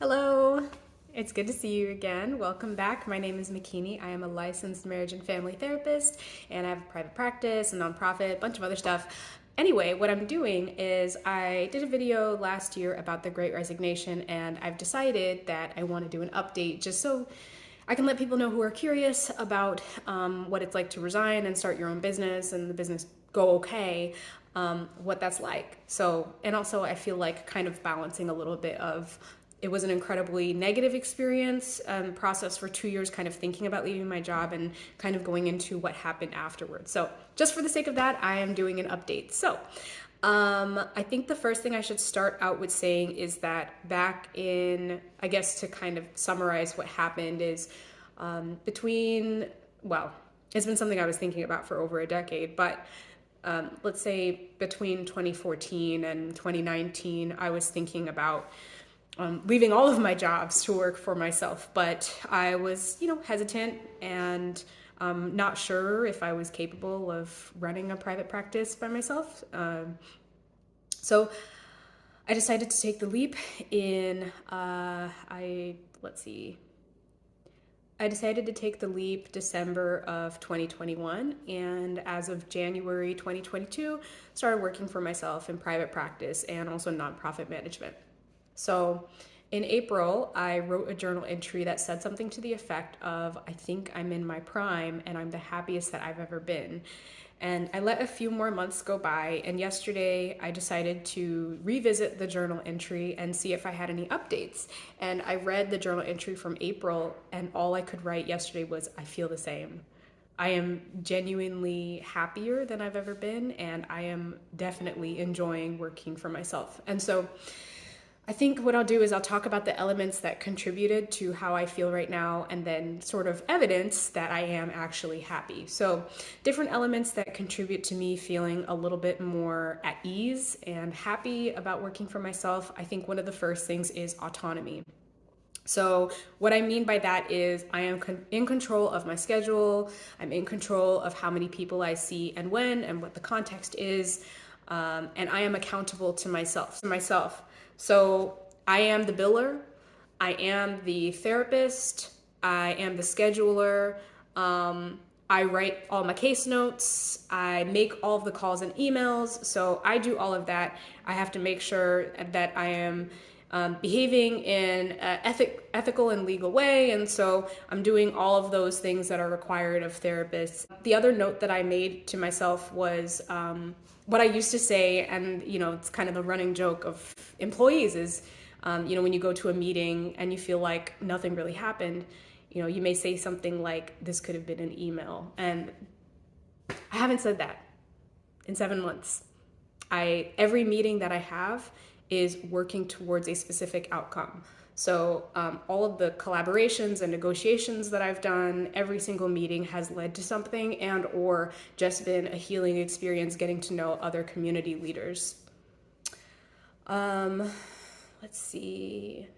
Hello, it's good to see you again. Welcome back. My name is Makinie. I am a licensed marriage and family therapist, and I have a private practice, a nonprofit, a bunch of other stuff. Anyway, what I'm doing is I did a video last year about the Great Resignation, and I've decided that I want to do an update just so I can let people know who are curious about what it's like to resign and start your own business and the business go okay, what that's like. So, and also I feel like kind of balancing a little bit of it was an incredibly negative experience process for 2 years, kind of thinking about leaving my job and kind of going into what happened afterwards. So just for the sake of that, I am doing an update. So I think the first thing I should start out with saying is that back in, I guess to kind of summarize what happened is well, it's been something I was thinking about for over a decade, but let's say between 2014 and 2019, I was thinking about leaving all of my jobs to work for myself, but I was, hesitant and not sure if I was capable of running a private practice by myself. So I decided to take the leap in, I decided to take the leap December of 2021, and as of January 2022, started working for myself in private practice and also nonprofit management. So in April, I wrote a journal entry that said something to the effect of, I think I'm in my prime and I'm the happiest that I've ever been. And I let a few more months go by, and yesterday I decided to revisit the journal entry and see if I had any updates. And I read the journal entry from April, and all I could write yesterday was, I feel the same. I am genuinely happier than I've ever been, and I am definitely enjoying working for myself. And so I think what I'll do is I'll talk about the elements that contributed to how I feel right now and then sort of evidence that I am actually happy. So different elements that contribute to me feeling a little bit more at ease and happy about working for myself. I think one of the first things is autonomy. So what I mean by that is I am in control of my schedule. I'm in control of how many people I see and when and what the context is. And I am accountable to myself. So I am the biller, I am the therapist, I am the scheduler, I write all my case notes, I make all of the calls and emails. So I do all of that. I have to make sure that I am behaving in an ethical and legal way. And so I'm doing all of those things that are required of therapists. The other note that I made to myself was what I used to say, and it's kind of the running joke of employees is, when you go to a meeting and you feel like nothing really happened, you may say something like, this could have been an email. And I haven't said that in 7 months. Every meeting that I have is working towards a specific outcome. So all of the collaborations and negotiations that I've done, every single meeting has led to something and or just been a healing experience getting to know other community leaders. Let's see.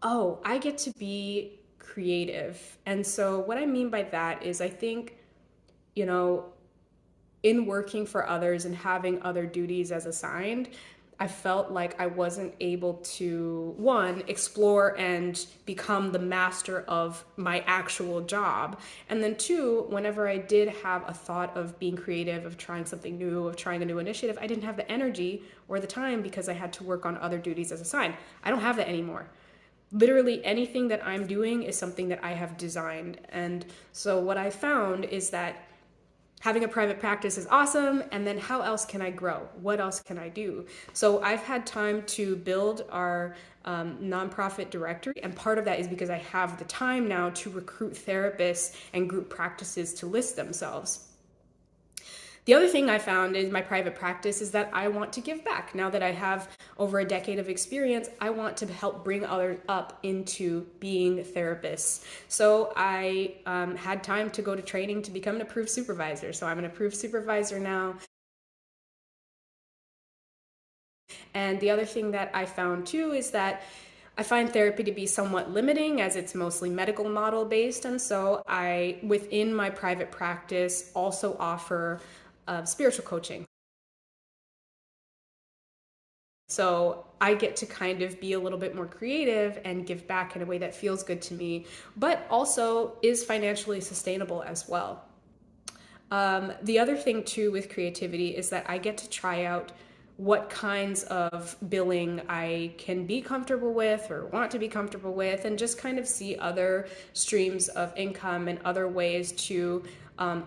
Oh, I get to be creative. And so what I mean by that is I think, in working for others and having other duties as assigned, I felt like I wasn't able to, one, explore and become the master of my actual job. And then two, whenever I did have a thought of being creative, of trying something new, of trying a new initiative, I didn't have the energy or the time because I had to work on other duties as assigned. I don't have that anymore. Literally anything that I'm doing is something that I have designed. And so what I found is that having a private practice is awesome, and then how else can I grow? What else can I do? So I've had time to build our nonprofit directory, and part of that is because I have the time now to recruit therapists and group practices to list themselves. The other thing I found in my private practice is that I want to give back. Now that I have over a decade of experience, I want to help bring others up into being therapists. So I had time to go to training to become an approved supervisor. So I'm an approved supervisor now. And the other thing that I found too is that I find therapy to be somewhat limiting as it's mostly medical model based. And so I, within my private practice, also offer spiritual coaching. So I get to kind of be a little bit more creative and give back in a way that feels good to me, but also is financially sustainable as well. The other thing too with creativity is that I get to try out what kinds of billing I can be comfortable with or want to be comfortable with, and just kind of see other streams of income and other ways to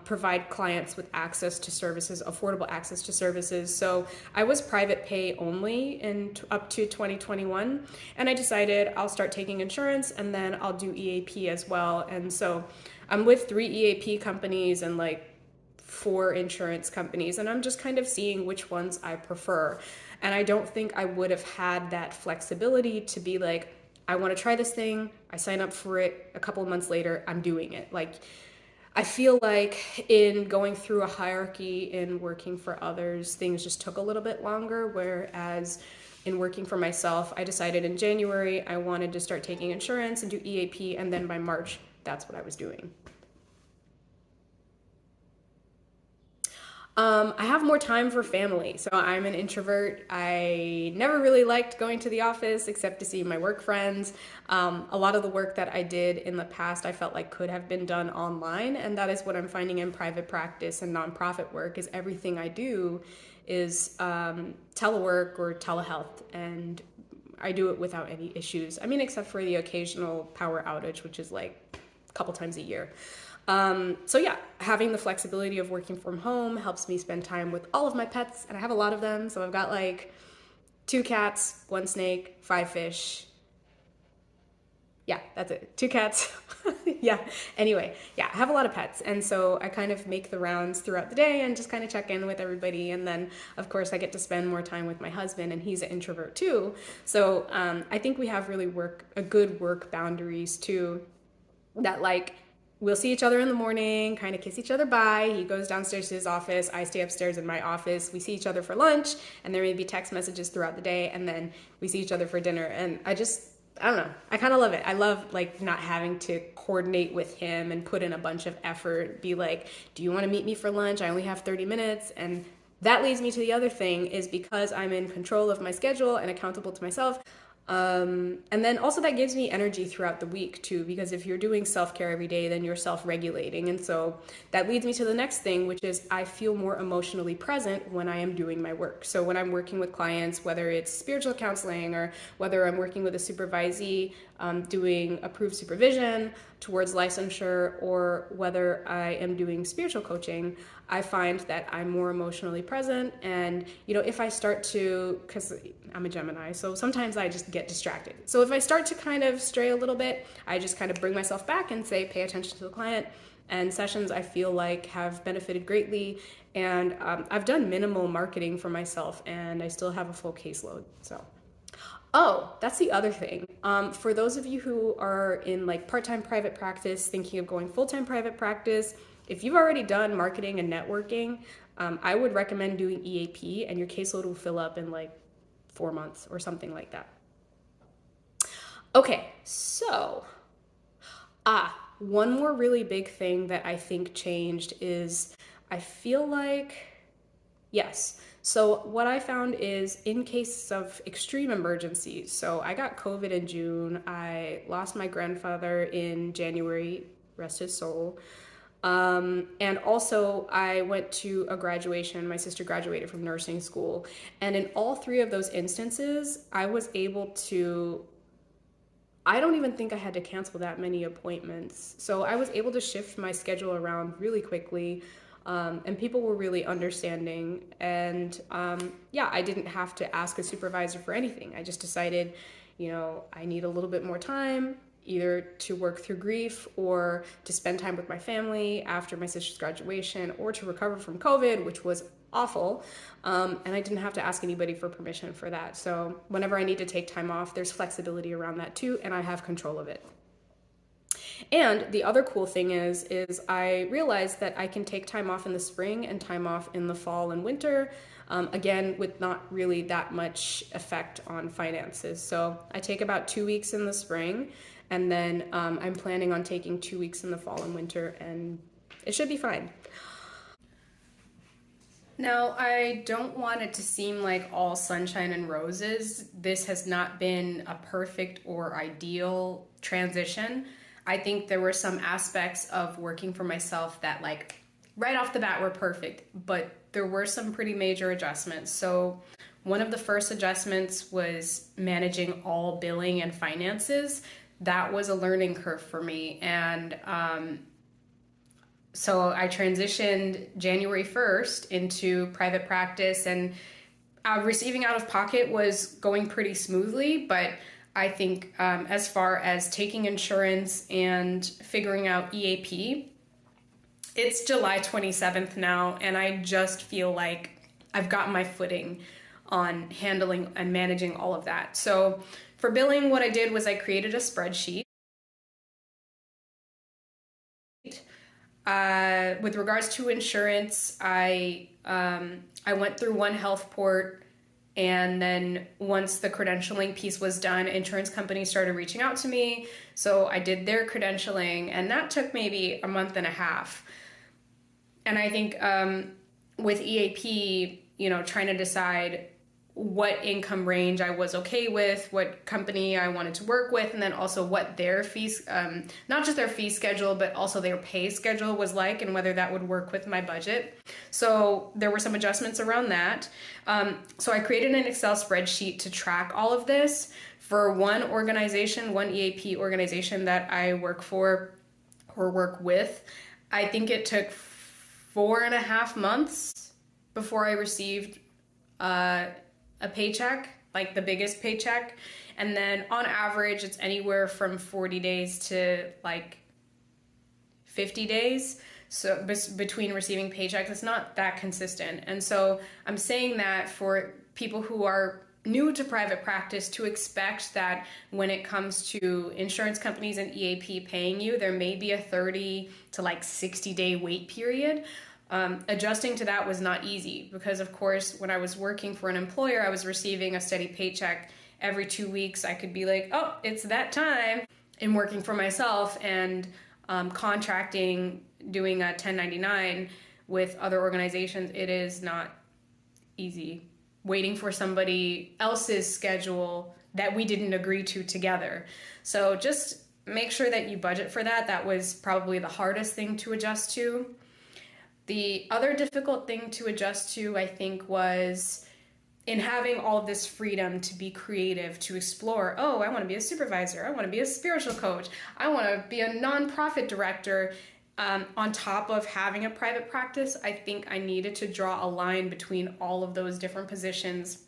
provide clients with access to services, affordable access to services. So I was private pay only up to 2021, and I decided I'll start taking insurance and then I'll do EAP as well. And so I'm with 3 EAP companies and like 4 insurance companies, and I'm just kind of seeing which ones I prefer. And I don't think I would have had that flexibility to be like, I want to try this thing, I sign up for it, a couple of months later, I'm doing it. Like, I feel like in going through a hierarchy in working for others, things just took a little bit longer, whereas in working for myself, I decided in January I wanted to start taking insurance and do EAP, and then by March, that's what I was doing. I have more time for family. So I'm an introvert. I never really liked going to the office except to see my work friends. A lot of the work that I did in the past, I felt like could have been done online. And that is what I'm finding in private practice and nonprofit work is everything I do is telework or telehealth. And I do it without any issues. I mean, except for the occasional power outage, which is like a couple times a year. So yeah, having the flexibility of working from home helps me spend time with all of my pets, and I have a lot of them. So I've got like 2 cats, 1 snake, 5 fish. Yeah, that's it. 2 cats. Yeah. Anyway, yeah, I have a lot of pets. And so I kind of make the rounds throughout the day and just kind of check in with everybody. And then, of course, I get to spend more time with my husband, and he's an introvert too. So I think we have really good work boundaries too, that like, we'll see each other in the morning, kind of kiss each other bye. He goes downstairs to his office. I stay upstairs in my office. We see each other for lunch, and there may be text messages throughout the day, and then we see each other for dinner. And I don't know. I kind of love it. I love like not having to coordinate with him and put in a bunch of effort, be like, do you want to meet me for lunch? I only have 30 minutes. And that leads me to the other thing is because I'm in control of my schedule and accountable to myself, and then also that gives me energy throughout the week too, because if you're doing self-care every day, then you're self-regulating. And so that leads me to the next thing, which is I feel more emotionally present when I am doing my work. So when I'm working with clients, whether it's spiritual counseling or whether I'm working with a supervisee, doing approved supervision towards licensure, or whether I am doing spiritual coaching, I find that I'm more emotionally present. And, if I start to, because I'm a Gemini, so sometimes I just get distracted. So if I start to kind of stray a little bit, I just kind of bring myself back and say, pay attention to the client. And sessions I feel like have benefited greatly. And I've done minimal marketing for myself, and I still have a full caseload. So. Oh, that's the other thing. For those of you who are in like part-time private practice, thinking of going full-time private practice, if you've already done marketing and networking, I would recommend doing EAP, and your caseload will fill up in like 4 months or something like that. Okay, so, one more really big thing that I think changed is I feel like, yes. So what I found is in case of extreme emergencies, so I got COVID in June, I lost my grandfather in January, rest his soul. And also I went to a graduation, my sister graduated from nursing school. And in all 3 of those instances, I was able to, I don't even think I had to cancel that many appointments. So I was able to shift my schedule around really quickly. And people were really understanding. And I didn't have to ask a supervisor for anything. I just decided, I need a little bit more time, either to work through grief or to spend time with my family after my sister's graduation, or to recover from COVID, which was awful. And I didn't have to ask anybody for permission for that. So whenever I need to take time off, there's flexibility around that too, and I have control of it. And the other cool thing is I realized that I can take time off in the spring and time off in the fall and winter, again, with not really that much effect on finances. So I take about 2 weeks in the spring, and then I'm planning on taking 2 weeks in the fall and winter, and it should be fine. Now, I don't want it to seem like all sunshine and roses. This has not been a perfect or ideal transition. I think there were some aspects of working for myself that, like, right off the bat were perfect, but there were some pretty major adjustments. So, one of the first adjustments was managing all billing and finances. That was a learning curve for me. And so I transitioned January 1st into private practice, and receiving out of pocket was going pretty smoothly. But I think as far as taking insurance and figuring out EAP, it's July 27th now, and I just feel like I've gotten my footing on handling and managing all of that. So for billing, what I did was I created a spreadsheet. With regards to insurance, I went through One Health Port, and then once the credentialing piece was done, insurance companies started reaching out to me. So I did their credentialing, and that took maybe a month and a half. And I think with EAP, trying to decide what income range I was okay with, what company I wanted to work with, and then also what their fees, not just their fee schedule, but also their pay schedule was like, and whether that would work with my budget. So there were some adjustments around that. So I created an Excel spreadsheet to track all of this for one organization, one EAP organization that I work for or work with. I think it took 4.5 months before I received a paycheck, like the biggest paycheck. And then on average, it's anywhere from 40 days to like 50 days. So between receiving paychecks, it's not that consistent. And so I'm saying that for people who are new to private practice to expect that when it comes to insurance companies and EAP paying you, there may be a 30 to like 60 day wait period. Adjusting to that was not easy because, of course, when I was working for an employer, I was receiving a steady paycheck every 2 weeks. I could be like, oh, it's that time. In working for myself and contracting, doing a 1099 with other organizations, it is not easy. Waiting for somebody else's schedule that we didn't agree to together. So just make sure that you budget for that. That was probably the hardest thing to adjust to. The other difficult thing to adjust to, I think, was in having all of this freedom to be creative, to explore, oh, I want to be a supervisor, I want to be a spiritual coach, I want to be a nonprofit director. On top of having a private practice, I think I needed to draw a line between all of those different positions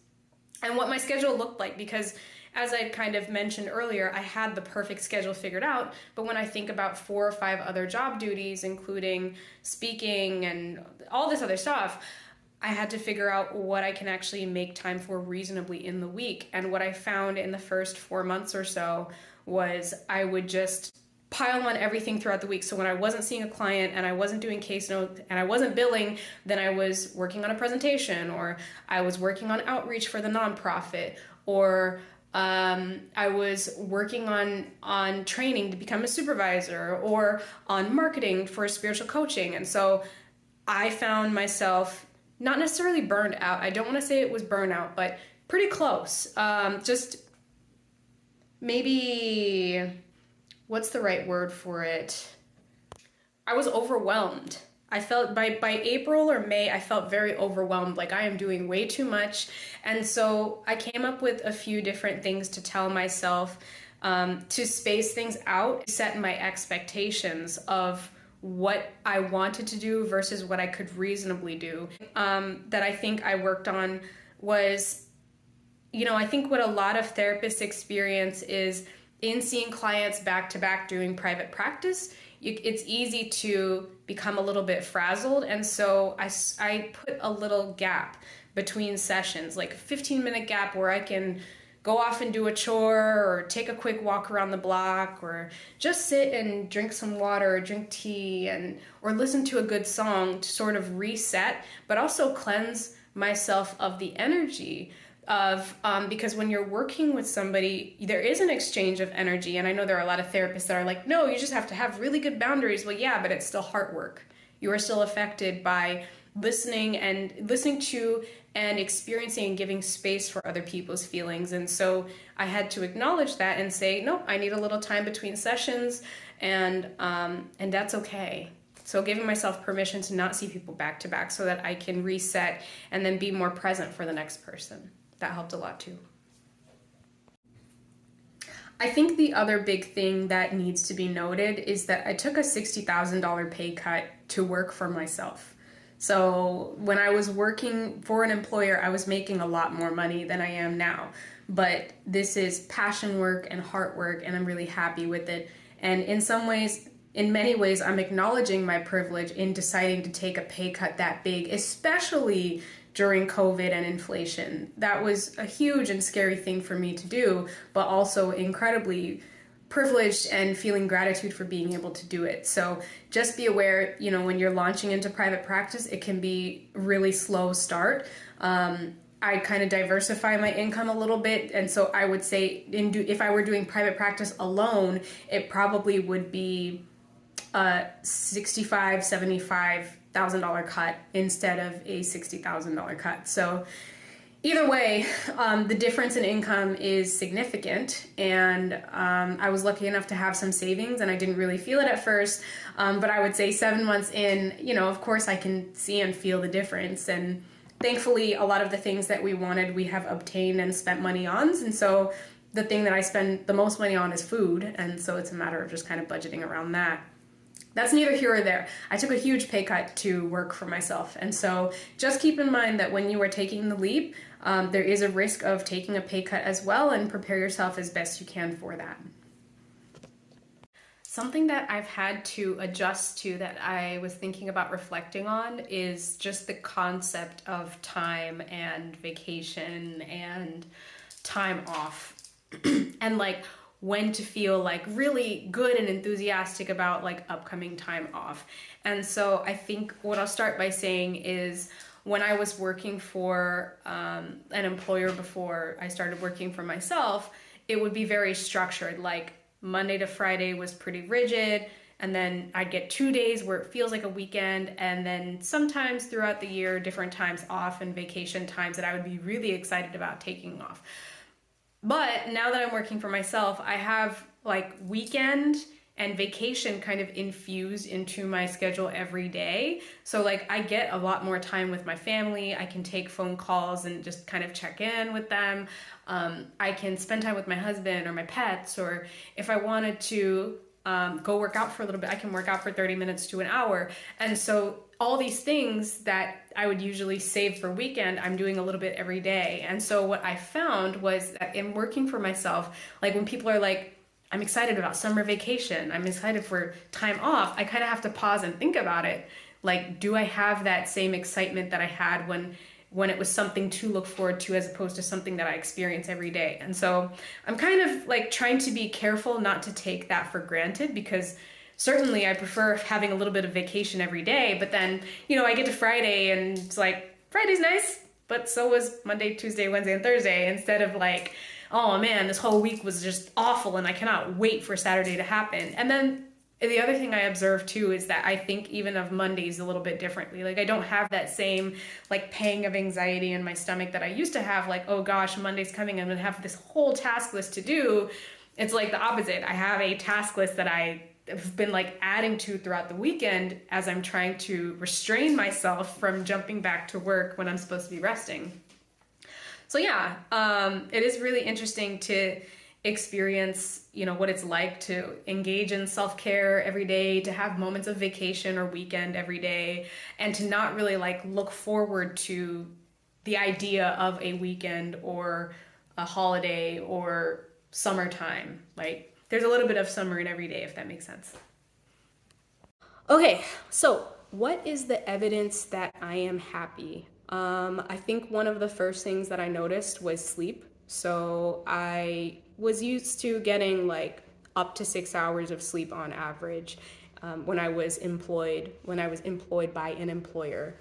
and what my schedule looked like, because as I kind of mentioned earlier, I had the perfect schedule figured out, but when I think about 4 or 5 other job duties, including speaking and all this other stuff, I had to figure out what I can actually make time for reasonably in the week. And what I found in the first 4 months or so was I would just pile on everything throughout the week. So when I wasn't seeing a client and I wasn't doing case notes and I wasn't billing, then I was working on a presentation, or I was working on outreach for the nonprofit, or I was working on training to become a supervisor, or on marketing for spiritual coaching. And so I found myself not necessarily burned out. I don't want to say it was burnout, but pretty close. Just maybe, what's the right word for it? I was overwhelmed. I felt by April or May, I felt very overwhelmed, like I am doing way too much. And so I came up with a few different things to tell myself to space things out, set my expectations of what I wanted to do versus what I could reasonably do. That I think I worked on was, I think what a lot of therapists experience is in seeing clients back to back doing private practice, it's easy to become a little bit frazzled. And so I put a little gap between sessions, like a 15-minute gap where I can go off and do a chore or take a quick walk around the block or just sit and drink some water or drink tea or listen to a good song to sort of reset, but also cleanse myself of the energy of, because when you're working with somebody, there is an exchange of energy. And I know there are a lot of therapists that are like, no, you just have to have really good boundaries. Well, yeah, but it's still heart work. You are still affected by listening to and experiencing and giving space for other people's feelings. And so I had to acknowledge that and say, no, I need a little time between sessions, and that's okay. So giving myself permission to not see people back to back so that I can reset and then be more present for the next person. That helped a lot too. I think the other big thing that needs to be noted is that I took a $60,000 pay cut to work for myself. So when I was working for an employer, I was making a lot more money than I am now. But this is passion work and heart work, and I'm really happy with it. And in many ways, I'm acknowledging my privilege in deciding to take a pay cut that big, especially during COVID and inflation. That was a huge and scary thing for me to do, but also incredibly privileged and feeling gratitude for being able to do it. So just be aware, when you're launching into private practice, it can be really slow start. I kind of diversify my income a little bit. And so I would say if I were doing private practice alone, it probably would be a $65,000, $75,000 cut instead of a $60,000 cut. So either way, the difference in income is significant, and I was lucky enough to have some savings, and I didn't really feel it at first, but I would say 7 months in, of course I can see and feel the difference, and thankfully a lot of the things that we wanted we have obtained and spent money on, and so the thing that I spend the most money on is food, and so it's a matter of just kind of budgeting around that. That's neither here or there. I took a huge pay cut to work for myself. And so just keep in mind that when you are taking the leap, there is a risk of taking a pay cut as well, and prepare yourself as best you can for that. Something that I've had to adjust to that I was thinking about reflecting on is just the concept of time and vacation and time off and when to feel really good and enthusiastic about upcoming time off. And so I think what I'll start by saying is when I was working for an employer before I started working for myself, it would be very structured. Monday to Friday was pretty rigid, and then I'd get 2 days where it feels like a weekend, and then sometimes throughout the year, different times off and vacation times that I would be really excited about taking off. But now that I'm working for myself, I have weekend and vacation kind of infused into my schedule every day. So I get a lot more time with my family. I can take phone calls and just kind of check in with them. I can spend time with my husband or my pets, or if I wanted to go work out for a little bit, I can work out for 30 minutes to an hour. And so all these things that I would usually save for weekend, I'm doing a little bit every day. And so what I found was that in working for myself, when people are I'm excited about summer vacation, I'm excited for time off, I kind of have to pause and think about it. Do I have that same excitement that I had when it was something to look forward to as opposed to something that I experience every day? And so I'm kind of trying to be careful not to take that for granted, because certainly I prefer having a little bit of vacation every day, but then, I get to Friday and it's Friday's nice, but so was Monday, Tuesday, Wednesday, and Thursday, instead of oh man, this whole week was just awful and I cannot wait for Saturday to happen. And then the other thing I observe too is that I think even of Mondays a little bit differently. I don't have that same pang of anxiety in my stomach that I used to have, oh gosh, Monday's coming, I'm gonna have this whole task list to do. It's the opposite. I have a task list that I have been adding to throughout the weekend as I'm trying to restrain myself from jumping back to work when I'm supposed to be resting. So yeah, it is really interesting to experience, what it's like to engage in self-care every day, to have moments of vacation or weekend every day, and to not really look forward to the idea of a weekend or a holiday or summertime. There's a little bit of summer in every day, if that makes sense. Okay, so what is the evidence that I am happy? I think one of the first things that I noticed was sleep. So I was used to getting up to 6 hours of sleep on average when I was employed by an employer.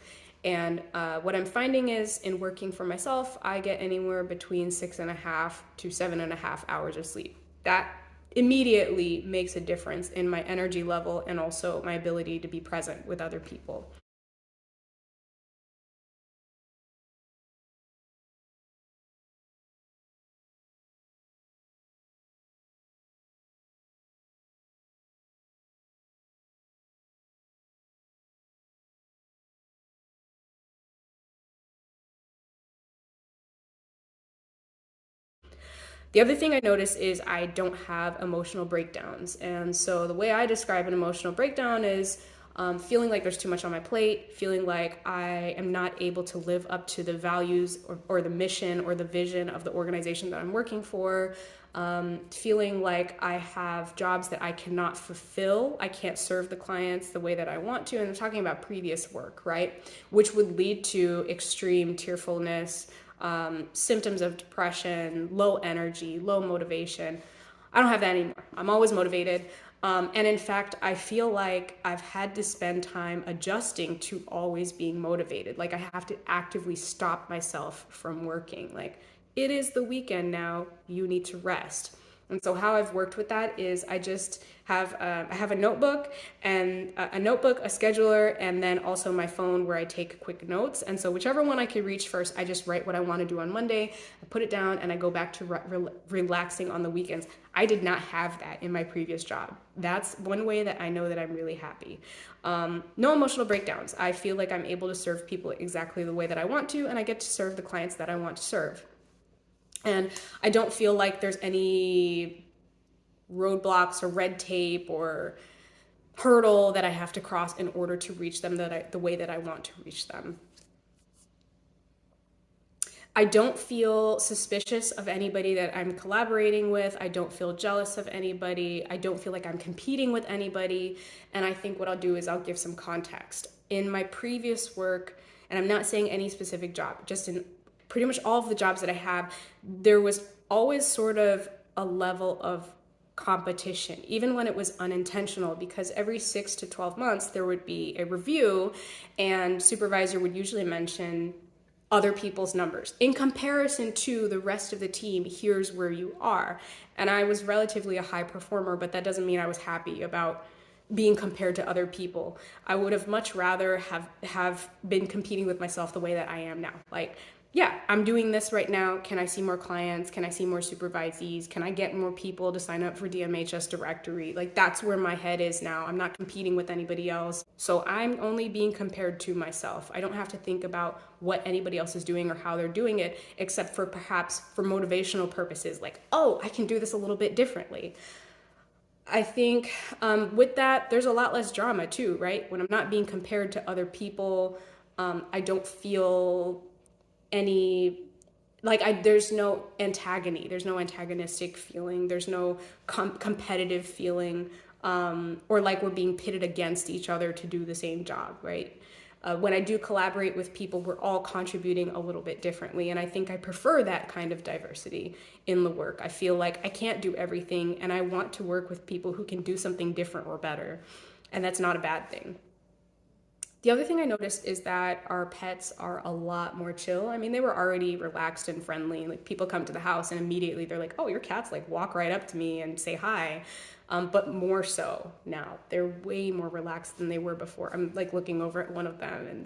And what I'm finding is in working for myself, I get anywhere between 6.5 to 7.5 hours of sleep. That immediately makes a difference in my energy level and also my ability to be present with other people. The other thing I notice is I don't have emotional breakdowns. And so the way I describe an emotional breakdown is feeling like there's too much on my plate, feeling like I am not able to live up to the values or the mission or the vision of the organization that I'm working for, feeling like I have jobs that I cannot fulfill. I can't serve the clients the way that I want to. And I'm talking about previous work, right? Which would lead to extreme tearfulness, symptoms of depression, low energy, low motivation. I don't have that anymore. I'm always motivated. And in fact, I feel like I've had to spend time adjusting to always being motivated. Like I have to actively stop myself from working. Like, it is the weekend now, you need to rest. And so how I've worked with that is I just have I have a notebook, a scheduler, and then also my phone where I take quick notes. And so whichever one I can reach first, I just write what I want to do on Monday, I put it down, and I go back to relaxing on the weekends. I did not have that in my previous job. That's one way that I know that I'm really happy. No emotional breakdowns. I feel like I'm able to serve people exactly the way that I want to, and I get to serve the clients that I want to serve. And I don't feel like there's any roadblocks or red tape or hurdle that I have to cross in order to reach them the way that I want to reach them. I don't feel suspicious of anybody that I'm collaborating with. I don't feel jealous of anybody. I don't feel like I'm competing with anybody. And I think what I'll do is I'll give some context. In my previous work, and I'm not saying any specific job, just in pretty much all of the jobs that I have, there was always sort of a level of competition, even when it was unintentional, because every 6 to 12 months there would be a review and supervisor would usually mention other people's numbers. In comparison to the rest of the team, here's where you are. And I was relatively a high performer, but that doesn't mean I was happy about being compared to other people. I would have much rather have been competing with myself the way that I am now. Like, yeah, I'm doing this right now. Can I see more clients? Can I see more supervisees? Can I get more people to sign up for DMHS directory? Like, that's where my head is now. I'm not competing with anybody else. So I'm only being compared to myself. I don't have to think about what anybody else is doing or how they're doing it, except for perhaps for motivational purposes, like, oh, I can do this a little bit differently. I think with that, there's a lot less drama too, right? When I'm not being compared to other people, I don't feel any, like, there's no antagony, there's no antagonistic feeling, there's no competitive feeling, or like we're being pitted against each other to do the same job, right? When I do collaborate with people, we're all contributing a little bit differently, and I think I prefer that kind of diversity in the work. I feel like I can't do everything, and I want to work with people who can do something different or better, and that's not a bad thing. The other thing I noticed is that our pets are a lot more chill. I mean, they were already relaxed and friendly. Like, people come to the house and immediately they're like, oh, your cats like walk right up to me and say hi. But more so now. They're way more relaxed than they were before. I'm like looking over at one of them and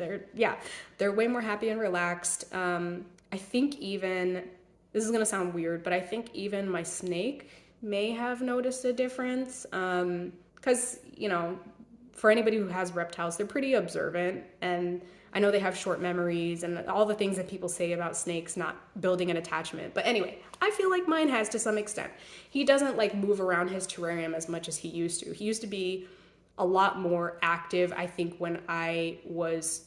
they're way more happy and relaxed. I think even, this is gonna sound weird, but I think even my snake may have noticed a difference. 'Cause, you know, for anybody who has reptiles, they're pretty observant, and I know they have short memories and all the things that people say about snakes not building an attachment. But anyway, I feel like mine has to some extent. He doesn't like move around his terrarium as much as he used to. He used to be a lot more active. I think when I was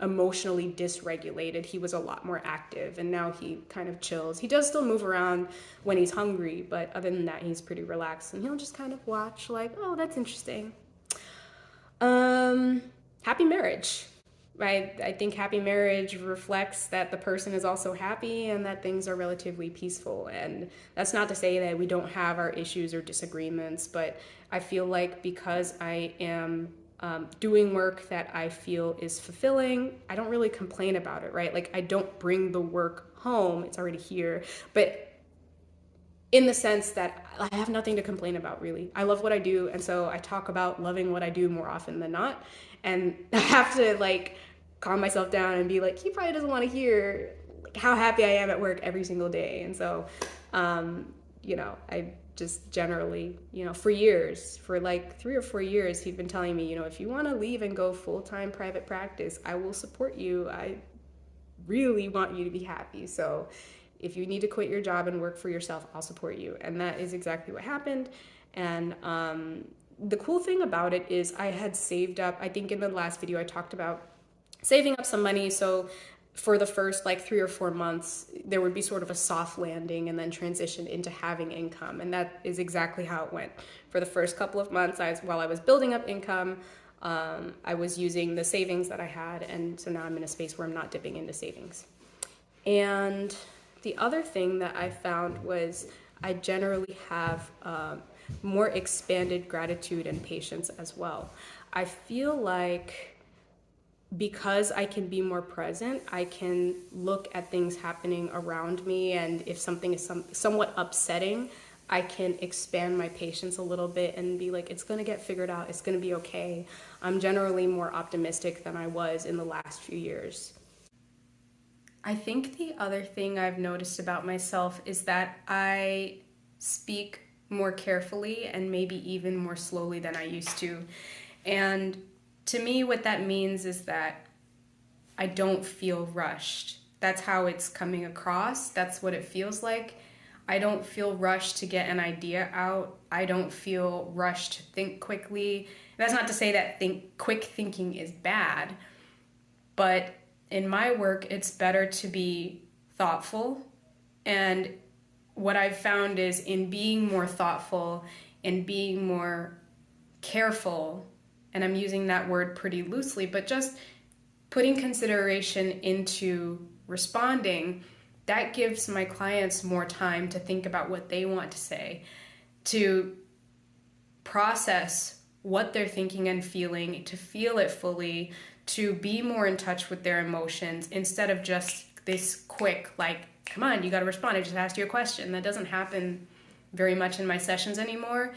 emotionally dysregulated, he was a lot more active, and now he kind of chills. He does still move around when he's hungry, but other than that, he's pretty relaxed, and he'll just kind of watch like, oh, that's interesting. Happy marriage, right? I think happy marriage reflects that the person is also happy and that things are relatively peaceful. And that's not to say that we don't have our issues or disagreements, but I feel like because I am doing work that I feel is fulfilling, I don't really complain about it, right? Like, I don't bring the work home, it's already here, but in the sense that I have nothing to complain about, really. I love what I do, and so I talk about loving what I do more often than not, and I have to like calm myself down and be like, he probably doesn't want to hear like how happy I am at work every single day. And so you know, I just generally, you know, for years, for like 3 or 4 years, he'd been telling me, you know, if you want to leave and go full-time private practice, I will support you. I really want you to be happy. So If you need to quit your job and work for yourself, I'll support you. And that is exactly what happened. And the cool thing about it is I had saved up, I think in the last video I talked about saving up some money. So for the first like 3 or 4 months, there would be sort of a soft landing and then transition into having income. And that is exactly how it went. For the first couple of months, while I was building up income, I was using the savings that I had. And so now I'm in a space where I'm not dipping into savings. And the other thing that I found was I generally have more expanded gratitude and patience as well. I feel like because I can be more present, I can look at things happening around me, and if something is somewhat upsetting, I can expand my patience a little bit and be like, it's gonna get figured out, it's gonna be okay. I'm generally more optimistic than I was in the last few years. I think the other thing I've noticed about myself is that I speak more carefully and maybe even more slowly than I used to. And to me, what that means is that I don't feel rushed. That's how it's coming across. That's what it feels like. I don't feel rushed to get an idea out. I don't feel rushed to think quickly. That's not to say that quick thinking is bad, but in my work, it's better to be thoughtful. And what I've found is in being more thoughtful and being more careful, and I'm using that word pretty loosely, but just putting consideration into responding, that gives my clients more time to think about what they want to say, to process what they're thinking and feeling, to feel it fully, to be more in touch with their emotions instead of just this quick, like, come on, you got to respond. I just asked you a question. That doesn't happen very much in my sessions anymore.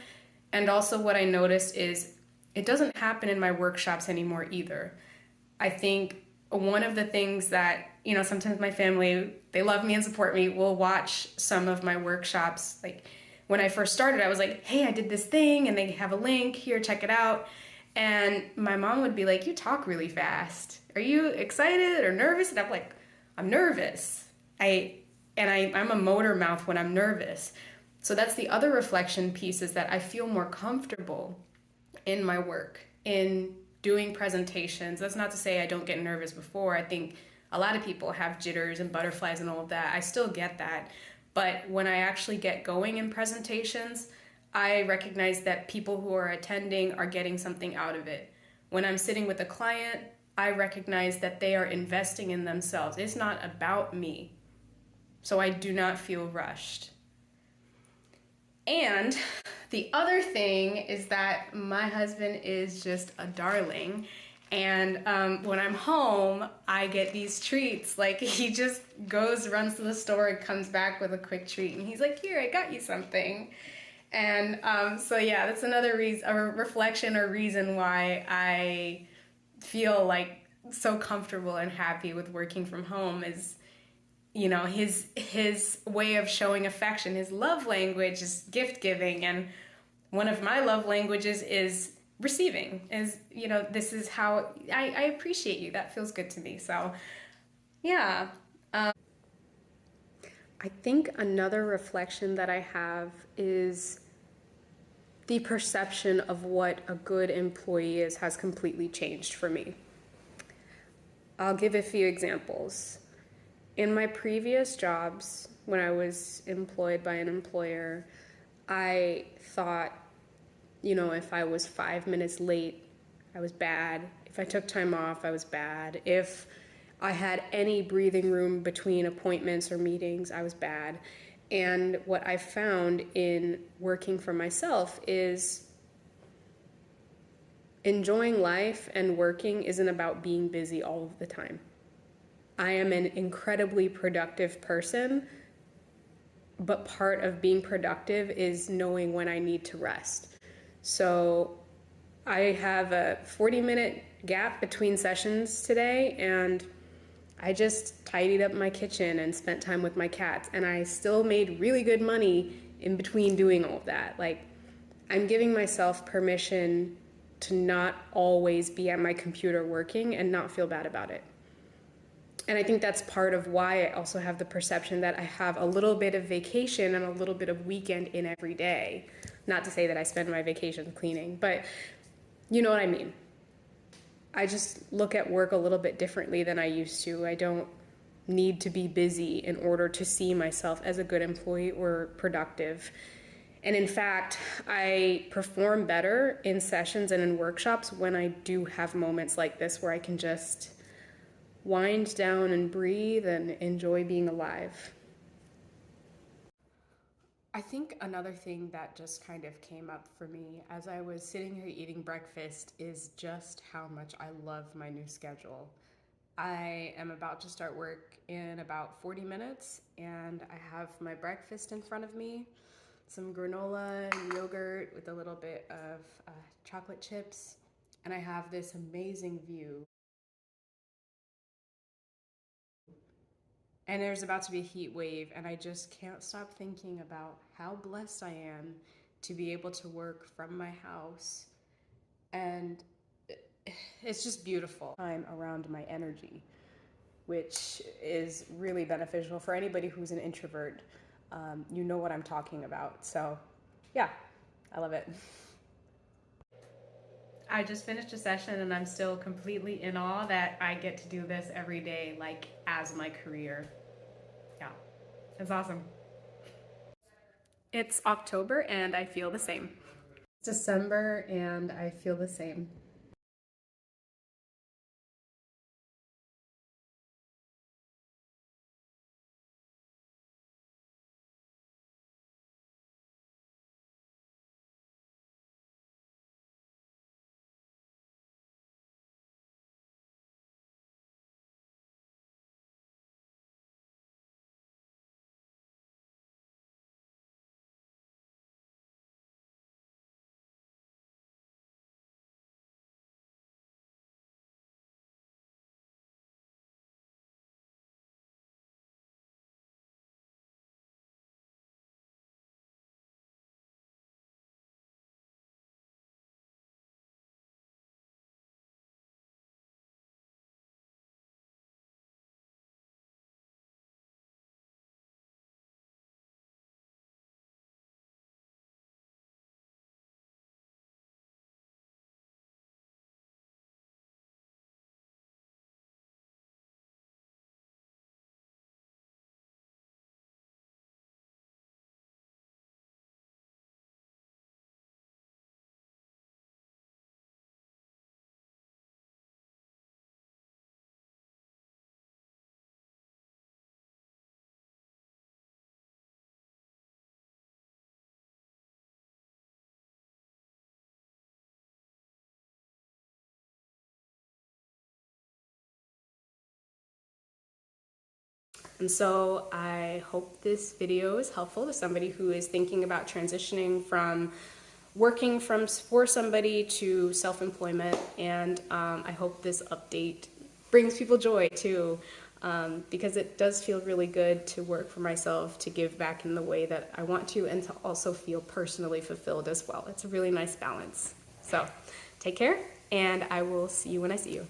And also what I noticed is it doesn't happen in my workshops anymore either. I think one of the things that, sometimes my family, they love me and support me, will watch some of my workshops. Like when I first started, I was like, hey, I did this thing, and they have a link here, check it out. And my mom would be like, you talk really fast. Are you excited or nervous? And I'm like, I'm nervous. I'm a motor mouth when I'm nervous. So that's the other reflection piece, is that I feel more comfortable in my work, in doing presentations. That's not to say I don't get nervous before. I think a lot of people have jitters and butterflies and all of that. I still get that. But when I actually get going in presentations, I recognize that people who are attending are getting something out of it. When I'm sitting with a client, I recognize that they are investing in themselves. It's not about me. So I do not feel rushed. And the other thing is that my husband is just a darling. And when I'm home, I get these treats. Like, he just runs to the store and comes back with a quick treat. And he's like, here, I got you something. And so yeah, that's another reason, a reflection or reason why I feel like so comfortable and happy with working from home is, his way of showing affection. His love language is gift giving, and one of my love languages is receiving. This is how I appreciate you. That feels good to me. So yeah. I think another reflection that I have is the perception of what a good employee is has completely changed for me. I'll give a few examples. In my previous jobs, when I was employed by an employer, I thought, if I was 5 minutes late, I was bad. If I took time off, I was bad. If I had any breathing room between appointments or meetings, I was bad. And what I found in working for myself is enjoying life and working isn't about being busy all of the time. I am an incredibly productive person, but part of being productive is knowing when I need to rest. So I have a 40-minute gap between sessions today, and I just tidied up my kitchen and spent time with my cats, and I still made really good money in between doing all of that. Like, I'm giving myself permission to not always be at my computer working and not feel bad about it. And I think that's part of why I also have the perception that I have a little bit of vacation and a little bit of weekend in every day. Not to say that I spend my vacations cleaning, but you know what I mean. I just look at work a little bit differently than I used to. I don't need to be busy in order to see myself as a good employee or productive. And in fact, I perform better in sessions and in workshops when I do have moments like this where I can just wind down and breathe and enjoy being alive. I think another thing that just kind of came up for me as I was sitting here eating breakfast is just how much I love my new schedule. I am about to start work in about 40 minutes, and I have my breakfast in front of me, some granola and yogurt with a little bit of chocolate chips, and I have this amazing view. And there's about to be a heat wave, and I just can't stop thinking about how blessed I am to be able to work from my house. And it's just beautiful. I'm around my energy, which is really beneficial for anybody who's an introvert. You know what I'm talking about. So, yeah, I love it. I just finished a session and I'm still completely in awe that I get to do this every day, like as my career. Yeah, it's awesome. It's October and I feel the same. It's December and I feel the same. And so I hope this video is helpful to somebody who is thinking about transitioning from working for somebody to self-employment. And I hope this update brings people joy too, because it does feel really good to work for myself, to give back in the way that I want to, and to also feel personally fulfilled as well. It's a really nice balance. So take care, and I will see you when I see you.